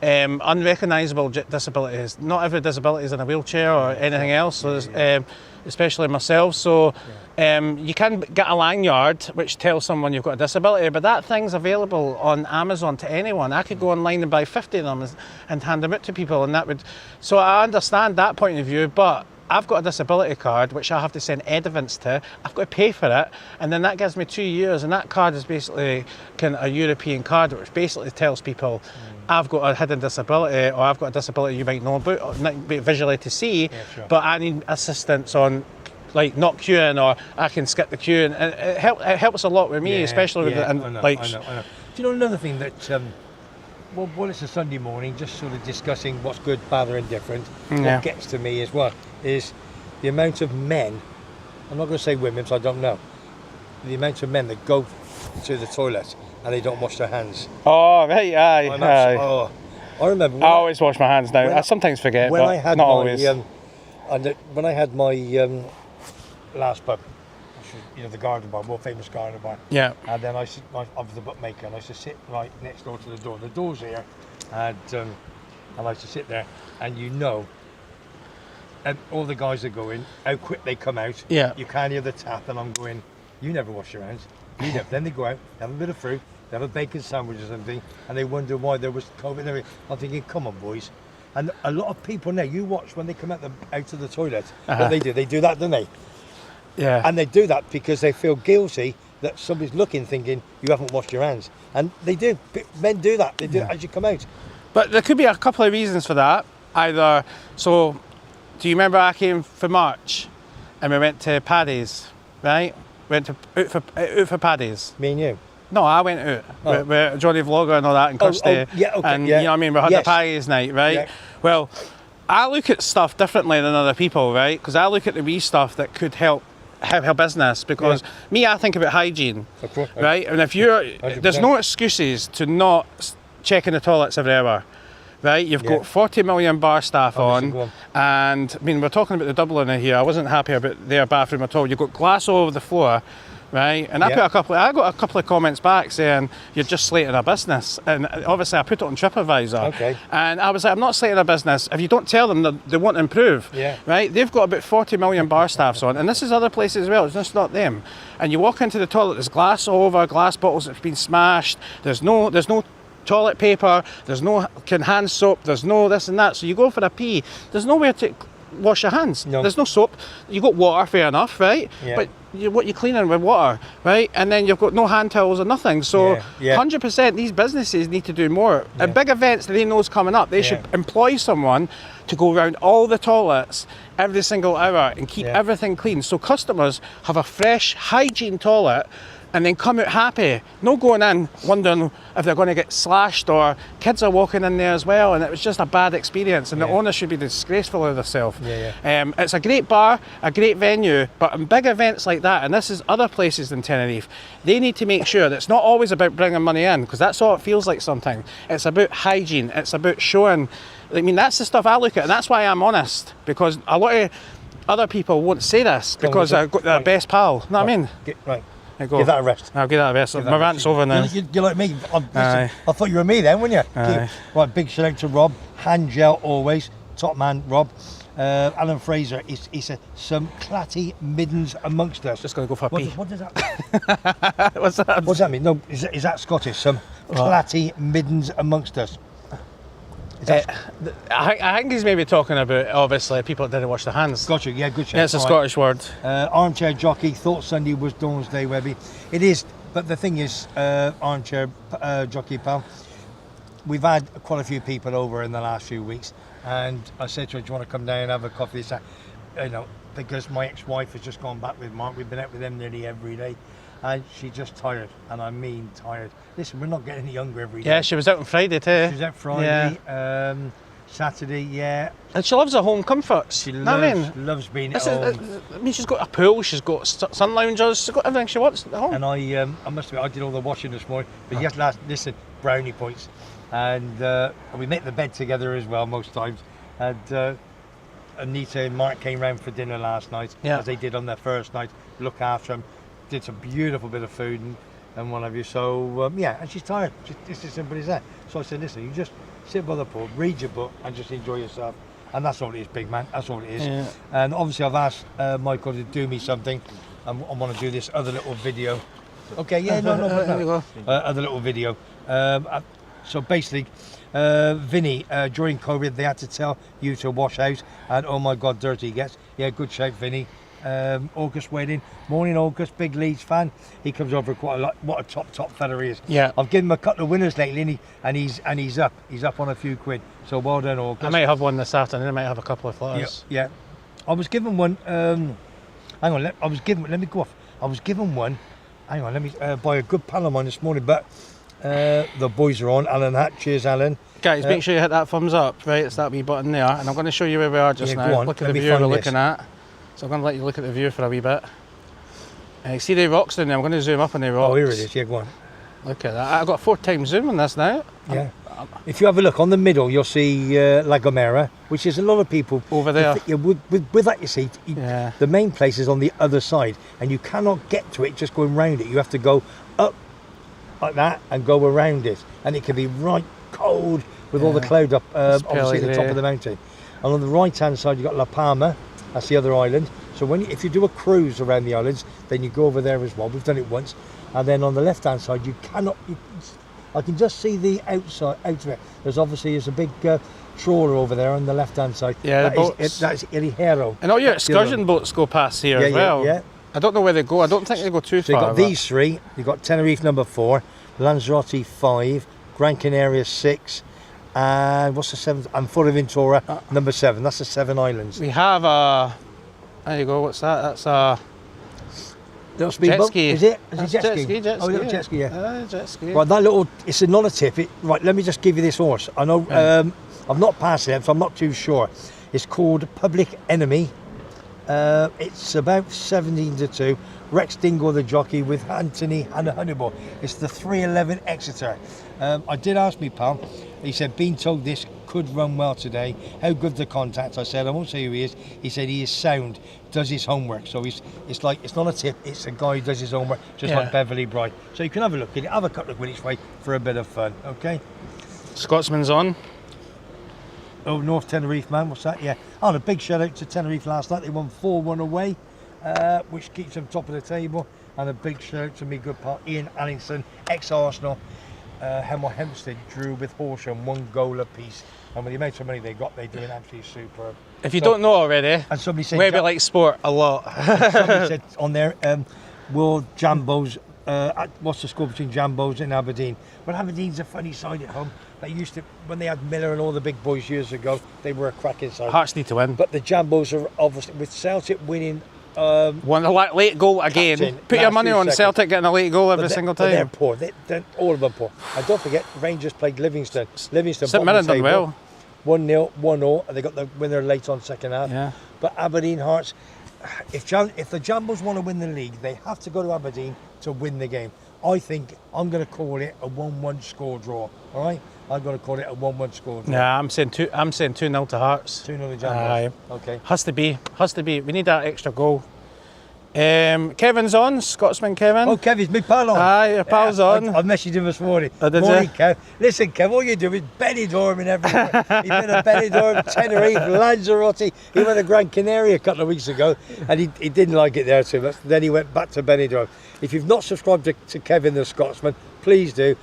unrecognisable disabilities. Not every disability is in a wheelchair or anything else. So especially myself. So you can get a lanyard which tells someone you've got a disability, but that thing's available on Amazon to anyone. I could go online and buy 50 of them and hand them out to people, and that would. So I understand that point of view, but I've got a disability card which I have to send evidence to. I've got to pay for it, and then that gives me 2 years, and that card is basically a European card which basically tells people I've got a hidden disability, or I've got a disability you might know about, or not be visually to see, but I need assistance on, like, not queuing, or I can skip the queue, and it helps a lot with me, especially with I know. Do you know another thing that, well, it's a Sunday morning, just sort of discussing what's good, bad or indifferent. What gets to me as well is the amount of men, I'm not going to say women, so I don't know, the amount of men that go to the toilet and they don't wash their hands. Oh, right, aye. I remember. I always wash my hands now. I sometimes forget, but not always. When I had my last pub, you know, the garden bar, world famous garden bar. Yeah. And then I was the bookmaker, and I used to sit right next door to the door. The door's here, and I used to sit there, and and all the guys that go in, how quick they come out. Yeah. You can't hear the tap, and I'm going, you never wash your hands. You never. Then they go out, have a bit of fruit, they have a bacon sandwich or something, and they wonder why there was COVID and everything. I'm thinking, come on, boys. And a lot of people now, you watch when they come out of the toilet, what they do that, don't they? Yeah. And they do that because they feel guilty that somebody's looking, thinking you haven't washed your hands. And they do. Men do that. They do it as you come out. But there could be a couple of reasons for that. Either, so, do you remember I came for March and we went to Paddy's, right? Went out for Paddy's. Me and you? No, I went out with Johnny Vlogger and all that, and Kirsty. And you know what I mean, we had the Paddy's night, right? Yeah. Well, I look at stuff differently than other people, right? Because I look at the wee stuff that could help business, because I think about hygiene, of course, right? And if there's no excuses to not check in the toilets every hour, right? You've got 40 million bar staff on, and I mean, we're talking about the Dubliner here. I wasn't happy about their bathroom at all. You've got glass all over the floor, right? And I got a couple of comments back saying you're just slating a business, and obviously I put it on TripAdvisor. And I was like, I'm not slating a business. If you don't tell them, they won't improve. Right? They've got about 40 million bar staffs on, and this is other places as well. It's just not them. And you walk into the toilet, there's glass all over, glass bottles that's been smashed. There's no toilet paper, there's no hand soap, there's no this and that. So you go for a pee, there's nowhere to wash your hands. No. There's no soap. You got water, fair enough, right? Yeah. But what you're cleaning with water, right? And then you've got no hand towels or nothing. So 100% these businesses need to do more. At big events that they know is coming up, they should employ someone to go around all the toilets every single hour and keep everything clean, so customers have a fresh hygiene toilet and then come out happy, no going in wondering if they're going to get slashed, or kids are walking in there as well, and it was just a bad experience, and the owner should be disgraceful of themselves. It's a great bar, a great venue, but in big events like that, and this is other places than Tenerife, they need to make sure that it's not always about bringing money in, because that's all it feels like sometimes. It's about hygiene, it's about showing. I mean, that's the stuff I look at, and that's why I'm honest, because a lot of other people won't say this because I've got their best pal. You know what I mean? Right. Give that a rest. I'll give that a rest. My rant's over now. You're like me. I thought you were me then, weren't you? Right, big shout out to Rob. Hand gel always. Top man, Rob. Alan Fraser, he said, some clatty middens amongst us. Just going to go for a pee. What does that mean? What's that? What does that mean? No, is that Scottish? Some clatty middens amongst us. I think he's maybe talking about, obviously, people that didn't wash their hands. Gotcha, yeah, good shout. Yeah, it's a Scottish word. Armchair jockey, thought Sunday was Domesday, Webby. It is, but the thing is, armchair jockey pal, we've had quite a few people over in the last few weeks, and I said to her, do you want to come down and have a coffee? You know, because my ex-wife has just gone back with Mark. We've been out with them nearly every day. And she's just tired, and I mean tired. Listen, we're not getting any younger every day. Yeah, she was out on Friday too. She was out Friday, Saturday, yeah. And she loves her home comforts. She loves being at home. I mean, she's got a pool, she's got sun loungers, she's got everything she wants at home. And I must admit, I did all the washing this morning. But listen, brownie points. And we make the bed together as well most times. And Anita and Mark came round for dinner last night, as they did on their first night. Look after them. Did some beautiful bit of food and what have you. So and she's tired. It's as simple as that. So I said, listen, you just sit by the pool, read your book, and just enjoy yourself. And that's all it is, big man. That's all it is. Yeah. And obviously, I've asked Michael to do me something. I want to do this other little video. Okay, yeah, no. Other little video. So basically, Vinny, during COVID, they had to tell you to wash out, and oh my God, dirty he gets. Yeah, good shape, Vinny. August wedding, morning August, big Leeds fan. He comes over quite a lot. What a top fella he is. Yeah, I've given him a couple of winners lately, and he's up on a few quid. So well done, August. I might have one this afternoon. I might have a couple of flyers. Yeah. I was given one. Hang on. Let me go off. I was given one. Hang on. Let me by a good pal of mine this morning. But the boys are on. Alan Hatt. Cheers, Alan. Guys, make sure you hit that thumbs up. Right, it's that wee button there, and I'm going to show you where we are just now. Look at the view we're looking at. So I'm going to let you look at the view for a wee bit. See the rocks down there? I'm going to zoom up on the rocks. Oh, here it is. Yeah, go on. Look at that. I've got 4x zoom on this now. Yeah. If you have a look on the middle, you'll see La Gomera, which is a lot of people over there. With that, you see, the main place is on the other side, and you cannot get to it just going round it. You have to go up like that and go around it, and it can be right cold with all the cloud up, obviously at the top of the mountain. And on the right-hand side, you've got La Palma. That's the other island. So if you do a cruise around the islands, then you go over there as well. We've done it once. And then on the left-hand side, you cannot. I can just see the outside out of it. There's a big trawler over there on the left-hand side. Yeah, that's El Hierro. And all your excursion boats go past here as well. Yeah. I don't know where they go. I don't think they go too far. You've got these three. You've got Tenerife number 4, Lanzarote 5, Gran Canaria 6. And what's the 7th? And Fuerteventura, number 7. That's the 7 islands. We have a. There you go. What's that? That's a. Jet ski. Is it? Is it jet ski? Jet ski. Oh, little jet ski. Yeah. Jet ski. Right, that little. It's not a tip. Right, let me just give you this horse. I know. I've not passed it, so I'm not too sure. It's called Public Enemy. It's about 17-2. Rex Dingle, the jockey, with Anthony and Honeyball. It's the 311 Exeter. I did ask me, pal. He said, being told this could run well today. How good the contact? I said, I won't say who he is. He said he is sound, does his homework. So it's not a tip, it's a guy who does his homework, just like Beverly Bright. So you can have a look at it, have a couple of minutes way for a bit of fun, okay? Scotsman's on. Oh, North Tenerife, man, what's that? Yeah. Oh, a big shout out to Tenerife last night. They won 4-1 away, which keeps them top of the table. And a big shout out to me good pal Ian Allington, ex-Arsenal. Hemel Hempstead drew with Horsham 1 goal apiece, and with the amount of money they got, they're doing absolutely superb. If you don't know already, and somebody said Webby likes sport a lot. somebody said on there, will Jambos, what's the score between Jambos and Aberdeen? Well, Aberdeen's a funny side at home. They used to, when they had Miller and all the big boys years ago, they were a cracking side. Hearts need to win. But the Jambos are obviously, with Celtic winning. One late goal again. Captain, Put your money on seconds. Celtic getting a late goal every single But they're time. poor. They're all of them poor. And don't forget, Rangers played Livingston. Livingston St Mirren done well. 1-0, 1-0, and they got the winner late on second half. Yeah. But Aberdeen Hearts, if the Jambos want to win the league, they have to go to Aberdeen to win the game. I think I'm going to call it a 1-1 score draw. All right, I'm going to call it a 1-1 score draw. Nah, I'm saying 2-0 to Hearts. 2-0 to Jambos. Aye. Okay. Has to be. We need that extra goal. Kevin's on, Scotsman Kevin. Oh, Kevin's my pal on. Aye, your pal's on. I messaged him this morning. Oh, did Morning, you? Kev. Listen, Kev, all you do is Benidorm and everywhere. He's been to Benidorm, Tenerife, Lanzarote. He went to Gran Canaria a couple of weeks ago, and he didn't like it there too much. Then he went back to Benidorm. If you've not subscribed to Kevin the Scotsman, please do.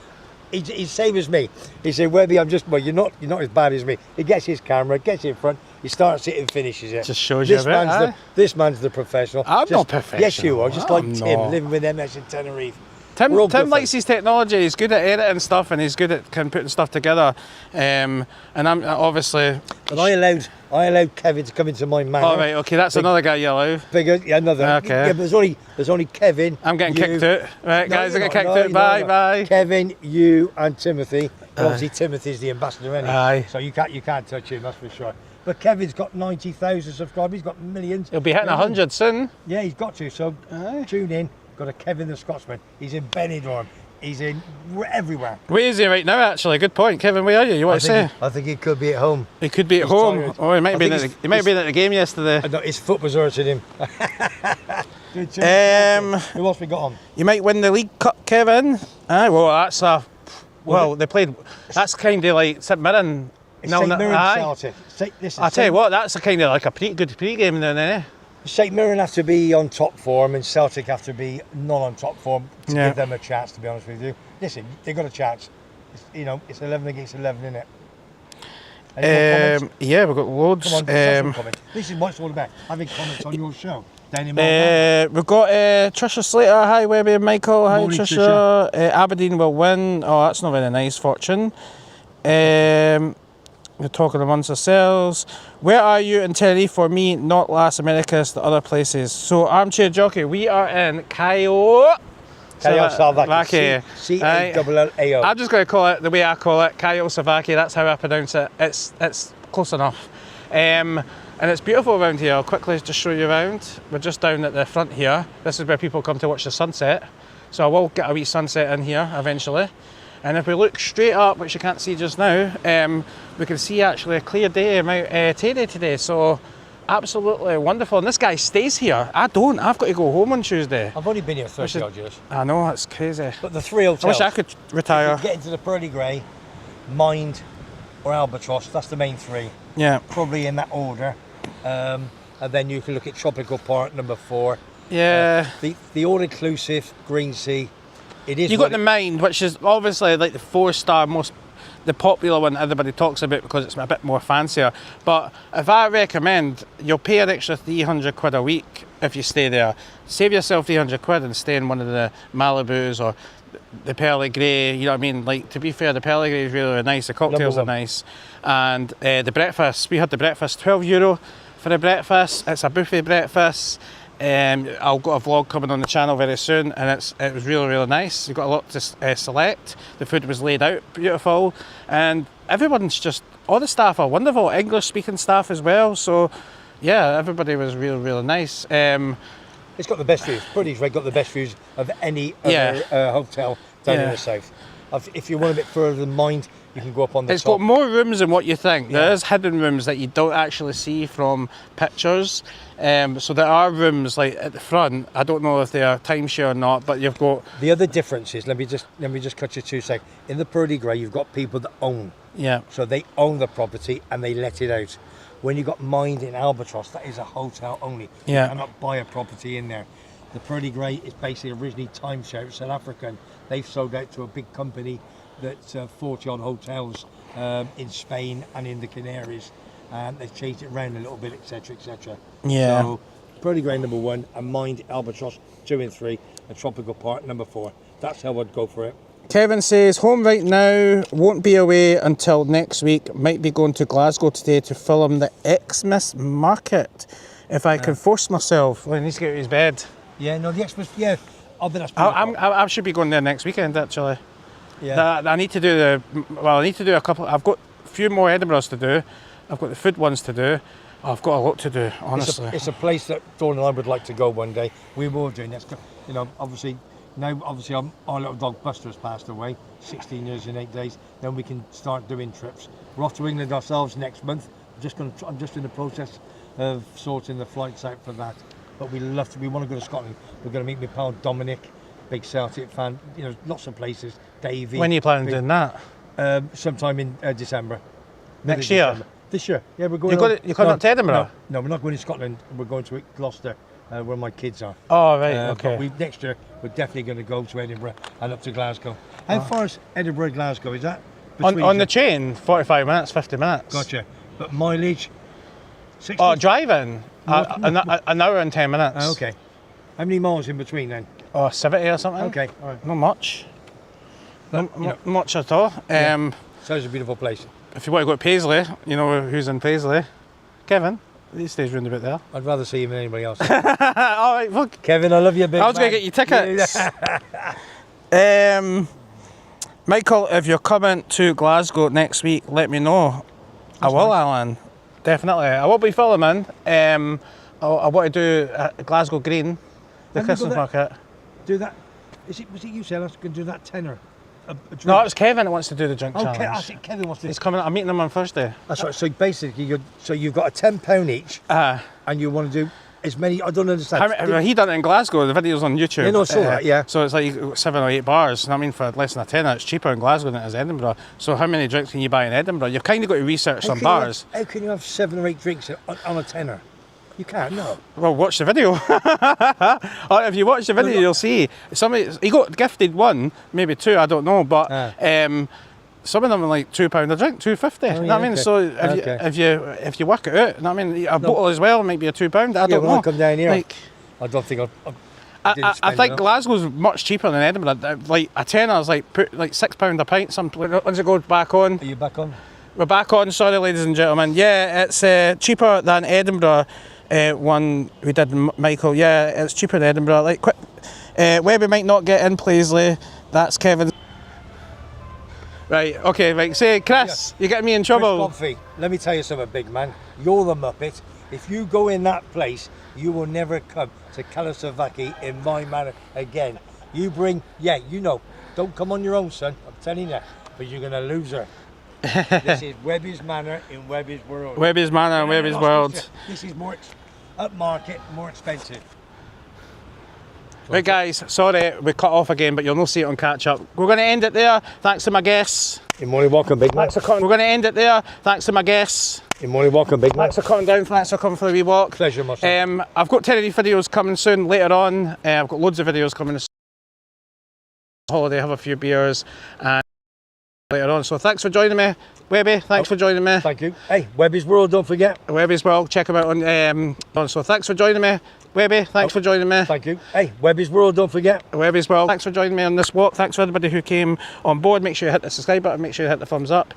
He's same as me. He said, Webby, you're not as bad as me. He gets his camera, gets in front, he starts it and finishes it. Just shows you a bit, This man's the professional. I'm not professional. Yes, you are. Just like I'm Tim, not. living with MS in Tenerife. Tim We're all good likes his technology. He's good at editing stuff, and he's good at putting stuff together. And I'm obviously. But I allowed Kevin to come into my manor. All right, okay, that's another guy you allow. Another. Okay. Yeah, but there's only Kevin. I'm getting kicked out. Right, No, guys, I you're get kicked not. out. No, Bye, you're not. bye. Kevin, you, and Timothy. But obviously, Timothy's the ambassador anyway. Aye. So you can't touch him. That's for sure. But Kevin's got 90,000 subscribers. He's got millions. He'll be hitting 100 soon. Yeah, he's got to. So Aye. tune in. Got a Kevin the Scotsman. He's in Benidorm. He's in everywhere. Where is he right now, actually? Good point. Kevin, where are you? You want to say? I think he could be at home. He could be at He's home. tired. Oh, he might I have been think at the game yesterday. No, his foot was hurting him. Who else we got on? You might win the League Cup, Kevin. Aye, well, they played. That's kind of like St Mirren. St Mirren aye. Celtic. I'll tell you what, that's a kind of like a pretty good pre-game then, eh? St Mirren have to be on top form and Celtic have to be not on top form to give them a chance, to be honest with you. Listen, they've got a chance. It's 11 against 11, isn't it? Yeah, we've got loads. Come on, have some comments. This is what it's all about, having comments on your show. Down in we've got Trisha Slater. Hi, Webby and Michael. Hi, Morning, Trisha. Aberdeen will win. Oh, that's not very nice, Fortune. We're talking amongst ourselves. Where are you in Tenerife for me? Not Las Americas, the other places. So, Armchair Jockey, we are in Callao Salvaje. C-A-L-L-A-O. I'm just going to call it the way I call it, Callao Salvaje. That's how I pronounce it. It's close enough. And it's beautiful around here. I'll quickly just show you around. We're just down at the front here. This is where people come to watch the sunset. So I will get a wee sunset in here eventually. And if we look straight up, which you can't see just now, we can see actually a clear day Mount Teddy today. So absolutely wonderful. And this guy stays here. I don't. I've got to go home on Tuesday. I've only been here 30 odd years. I know, that's crazy. But the three hotels. I wish I could retire. Get into the Pearly Grey, Mind, or Albatross. That's the main three. Yeah. Probably in that order. And then you can look at Tropical Park, number 4. Yeah. The all-inclusive Green Sea. It is. You got the Mind, which is obviously like the 4-star the popular one everybody talks about because it's a bit more fancier. But if I recommend, you'll pay an extra 300 quid a week if you stay there. Save yourself 300 quid and stay in one of the Malibus or the Pearly Grey. You know what I mean? Like, to be fair, the Pearly Grey is really, really nice. The cocktails are nice. And the breakfast, we had the breakfast, €12 for the breakfast. It's a buffet breakfast. I've got a vlog coming on the channel very soon, and it was really, really nice. You got a lot to select. The food was laid out beautiful, and everyone's just, all the staff are wonderful, English speaking staff as well. So yeah, everybody was really, really nice. It's got the best views. Pretty's got the best views of any other hotel down in the south. If you want a bit further than Mind, you can go up on the top. It's got more rooms than what you think. There's hidden rooms that you don't actually see from pictures. So there are rooms like at the front. I don't know if they are timeshare or not, but you've got... The other difference is, let me just cut you 2 seconds. In the Pearly Grey, you've got people that own. Yeah. So they own the property and they let it out. When you got Mind in Albatross, that is a hotel only. Yeah. You cannot buy a property in there. The Pearly Grey is basically originally timeshare. It's South African. They've sold out to a big company that 40 odd hotels in Spain and in the Canaries, and they've changed it around a little bit, etc., etc. Yeah. So, Pearly Ground number 1, and Mind Albatross 2 and 3, and Tropical Park number 4. That's how I'd go for it. Kevin says, home right now, won't be away until next week. Might be going to Glasgow today to film the Xmas market. If I can force myself. Well, he needs to get out of his bed. Yeah, no, the Xmas, yeah. I should be going there next weekend, actually. Yeah. I need to do a couple. I've got a few more Edinburghs to do. I've got the food ones to do. I've got a lot to do, honestly. It's a place that Dawn and I would like to go one day. We will do next. You know, obviously our little dog Buster has passed away, 16 years and 8 days. Then we can start doing trips. We're off to England ourselves next month. I'm just in the process of sorting the flights out for that. But we want to go to Scotland. We're going to meet my pal Dominic, big Celtic fan. You know, lots of places. Davey. When are you planning on doing that? Sometime in December. Next year? December. This year. Yeah, we're going. You're coming up to Edinburgh? No, we're not going to Scotland. We're going to Gloucester, where my kids are. Oh, right, okay. But next year, we're definitely going to go to Edinburgh and up to Glasgow. How far is Edinburgh, Glasgow? Is that? On the train, 45 minutes, 50 minutes. Gotcha. But mileage? 60? Oh, driving? An hour and 10 minutes. Okay. How many miles in between then? Oh, 70 or something. Okay. All right. Not much. But, Not much at all. Yeah. Sounds a beautiful place. If you want to go to Paisley, you know who's in Paisley? Kevin. He stays round about there. I'd rather see him than anybody else. All right, fuck. Kevin, I love you, big I was going to get you tickets. Michael, if you're coming to Glasgow next week, let me know. I will, Alan. Definitely. I will be filming. I want to do Glasgow Green, the Christmas market. Do that. Was it you said I was going to do that tenner? No, it's Kevin that wants to do the drink challenge. Okay, I think Kevin wants to. He's coming. I'm meeting him on Thursday. That's right. So basically, you've got a £10 each, and you want to do as many. I don't understand. He done it in Glasgow. The video's on YouTube. Yeah, no, I saw that. Yeah. So it's like 7 or 8 bars. And I mean, for less than a tenner, it's cheaper in Glasgow than it is Edinburgh. So how many drinks can you buy in Edinburgh? You've kind of got to research some bars. How can you have 7 or 8 drinks on a tenner? You can't, no. Well, watch the video. If you watch the video, you'll see. He got gifted 1, maybe 2, I don't know, but some of them are like £2 a drink, £2.50. You know what I mean? Okay. So if you work it out, you know what I mean? A bottle as well might be a £2. I don't know. I come down here, I don't think I think Glasgow's much cheaper than Edinburgh. Like a tenner is like £6 a pint. Once it goes back on. Are you back on? We're back on. Sorry, ladies and gentlemen. Yeah, it's cheaper than Edinburgh. One we did, Michael. Yeah, it's cheaper than Edinburgh. Like, where we might not get in Paisley. That's Kevin. Right. Okay. Right. Say, Chris, you're getting me in trouble. Chris Bonfy, let me tell you something, big man. You're the Muppet. If you go in that place, you will never come to Callao Salvaje in my manor again. You bring, don't come on your own, son. I'm telling you, but you're gonna lose her. This is Webby's Manor in Webby's World. Webby's Manor in Webby's World. This is more upmarket, more expensive. Right, guys, sorry we cut off again, but you'll not see it on catch up. We're going to end it there. Thanks to my guests. You're more than welcome, big man. We're going to end it there. Thanks to my guests. You're more than welcome, big man. Thanks for coming down. Thanks for coming for the wee walk. Pleasure, my son. I've got Tenerife videos coming soon later on. I've got loads of videos coming this holiday. Have a few beers and later on. So thanks for joining me, Webby. Thanks for joining me. Thank you. Hey, Webby's World, don't forget. Webby's World, check him out on. So thanks for joining me, Webby. Thanks for joining me. Thank you. Hey, Webby's World, don't forget. Webby's World. Thanks for joining me on this walk. Thanks for everybody who came on board. Make sure you hit the subscribe button. Make sure you hit the thumbs up.